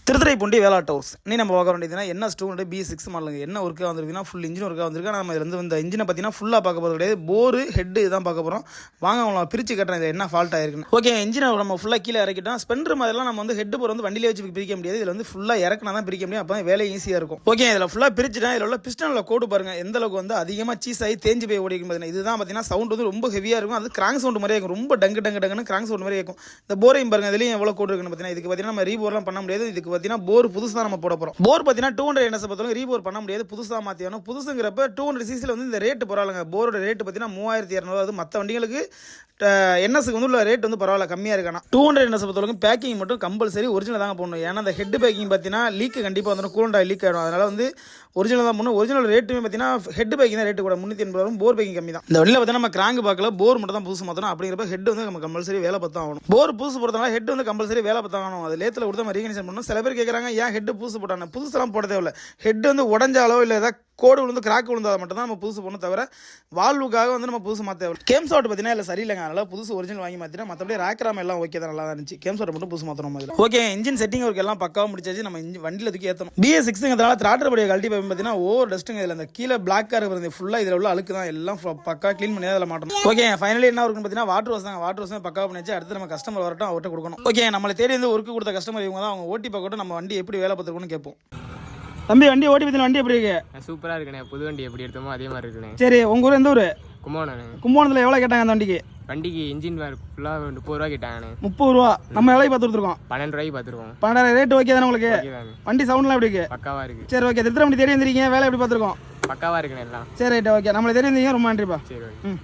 Thiruthuraipoondi வேலாட் house நீ நம்ம பார்க்க வேண்டியதுன்னா என்ன ஸ்டூடெண்ட் B6 மாடலுங்க என்ன ஒர்க்காக வந்திருக்குன்னா ஃபுல் இன்ஜின் ஒர்க்காக வந்திருக்கு. நம்ம இதில் வந்து இந்த இன்ஜினை பார்த்தீங்கன்னா ஃபுல்லாக பார்க்க போகிறது கிடையாது. போரு ஹெட்டு இதுதான் பார்க்க போகிறோம். வாங்க அவங்கள பிரித்து கட்டுறேன் இதில் என்ன ஃபால்ட் ஆயிருக்குன்னு. ஓகே, இன்ஜினை நம்ம ஃபுல்லாக கீழே இறக்கிட்டோம். ஸ்பெண்டர் மாதிரிலாம் நம்ம வந்து ஹெட் போர் வந்து வண்டியிலே வச்சு பிரிக்க முடியாது. இதில் வந்து ஃபுல்லாக இறக்குனா தான் பிரிக்க முடியும். அப்போ தான் வேலை ஈஸியாக இருக்கும். ஓகே, இதில் ஃபுல்லாக பிரிச்சுட்டேன். இதில் உள்ள பிஸ்டனில் கோடு பாருங்கள் எந்த அளவுக்கு வந்து அதிகமாக சீஸ் ஆகி தேஞ்சு போய் ஓடிக்கும். பார்த்தீங்கன்னா இதுதான் பார்த்தீங்கன்னா சவுண்ட் வந்து ரொம்ப ஹெவியாக இருக்கும். அது கிராங்க் சவுண்ட் மாதிரியே இருக்கும். ரொம்ப டங்குன்னு கிராங்க் சவுண்ட் மாதிரி இருக்கும். இந்த போரையும் பாருங்கள் இதுலேயும் எவ்வளோ கோடு இருக்குன்னு பார்த்தீங்கன்னா இதுக்கு பார்த்தீங்கன்னா நம்ம ரீபோர்லாம் பண்ண முடியாது. இதுக்கு பார்த்தீங்கன்னா போர் புதுசாக நம்ம போட போகிறோம். போர் பார்த்தீங்கன்னா 200 NS பொறுத்தவரை ரீபோர் பண்ண முடியாது. புதுசாக மாற்றியானோம். புதுசுங்கிறப்ப 200 cc வந்து இந்த ரேட்டு பரவாயில்லைங்க. போரோட ரேட்டு பார்த்தீங்கன்னா 3200. அது மற்ற வண்டிகளுக்கு NSக்கு வந்து உள்ள ரேட் வந்து பரவாயில்ல கம்மியாக இருக்கானா. 200 NS பொறுத்தவரைக்கும் பேக்கிங் மட்டும் கம்பல்சரி ஒரிஜினல் தாங்க போடணும். ஏன்னா அந்த ஹெட் பேக்கிங் பார்த்தீங்கன்னா லீக் கண்டிப்பாக வந்துடும். கூலண்ட் ஆயில் லீக் ஆகிடும். அதனால வந்து ஒரிஜினல் தான் போடணும். ஒரிஜினல் ரேட்டுமே பார்த்தீங்கன்னா ஹெட் பேக்கிங் தான் ரேட்டு கூட 380 வரும். போர் பேக்கிங் கம்மி தான். இந்த வண்டியில் பார்த்தீங்கன்னா நம்ம கிராங்க் பார்க்கல, போர் மட்டும் தான் புதுசு மாற்றணும். அப்படிங்கிறப்ப ஹெட் வந்து நம்ம கம்பல்சரி வேலை பார்த்தா ஆகணும். போர் புதுசு போடுறதுனால ஹெட் வந்து கம்பல்சரி வேலை பார்த்தா ஆகணும். அது லேத்தில் கொடுத்து நம்ம ரீகனைசேஷன் பண்ணணும். சில பேர் கேட்குறாங்க ஏன் ஹெட் புதுசு போட்டாங்க. புதுசெல்லாம் போட தேவையில்ல. ஹெட் வந்து உடஞ்சாலோ இல்லை ஏதாவது கோடு விழுந்து கிராக் விழுந்தால் மட்டும் தான் நம்ம புதுசு போடணும். தவிர வால்வுக்காக வந்து நம்ம புதுசு மாற்ற தேவை. கேம் ஷாட் பார்த்தீங்கன்னா இல்லை சரியில்லைங்க. அதனால் புதுசு ஒரிஜினல் வாங்கி மாற்றினா மற்றபடி ரேக்ராம் எல்லாம் ஓகே தான், நல்லா தான் இருந்துச்சு. கேம் ஷாட் மட்டும் புதுசு மாற்றணும் மாதிரி. ஓகே, இன்ஜின் செட்டிங் ஒர்க் எல்லாம் பக்காவாக முடிச்சாச்சு. நம்ம வண்டியில் தூக்கி ஏற்றணும். BS6ங்கிறதுனால திராட்டர் படியை கழட்டி பார்த்தீங்கன்னா ஓவர் டஸ்ட்டுங்க. இதில் அந்த கீழே பிளாக்காக இருக்கிறது ஃபுல்லாக இதில் உள்ள அழுக்கு தான் எல்லாம் பக்கா க்ளீன் பண்ணி அதில் மாட்டணும். ஓகே, ஃபைனலி என்ன இருக்குன்னு பார்த்தீங்கன்னா வாட்டர் வாஷ் தாங்க. வாட்டர் வாஷ் பக்காவாக பண்ணிச்சு. அடுத்து நம்ம கஸ்டமர் வரட்டும், அவர்கிட்ட கொடுக்கணும். ஓகே, நம்மளை தேடி வந்து ஒர்க்கு கொடுத்த கஸ்டமர் இவங்க தான். அவங்க ஓட்டி பார்க்கட்டும், நம்ம வண்டி எப்படி வேலை பார்த்துருக்கோன்னு கேட்போம். தம்பி, வண்டி ஓட்டி பற்றி வண்டி எப்படி இருக்கு? சூப்பராக இருக்குண்ணே. புது வண்டி எப்படி எடுத்தோமோ அதே மாதிரி இருக்குண்ணே. சரி, உங்கள் ஊர் எந்த ஊர்? கும்போணம். கும்போணத்தில் எவ்வளோ கேட்டாங்க அந்த வண்டிக்கு? வண்டிக்கு இன்ஜின் ஃபுல்லாக 30 ரூபா கேட்டாங்கண்ணே. 30 ரூபா. நம்ம எவ்வளோ பார்த்து கொடுத்துருக்கோம்? 12 ரூபாய்க்கு பார்த்துருக்கோம். 12 ரேட் ஓகே தானே உங்களுக்கு? வண்டி சவுண்ட்லாம் எப்படி இருக்கு? பக்காவாக இருக்கு. சரி, ஓகே. திருத்த வண்டி தேடி வந்துருக்கீங்க, வேலை எப்படி பார்த்துருக்கோம்? பக்காவாக இருக்குண்ணே எல்லாம். சரி, ரைட், ஓகே. நம்மளை தேடி வந்தீங்க, ரொம்ப நன்றிப்பா. சரி, ஓகே.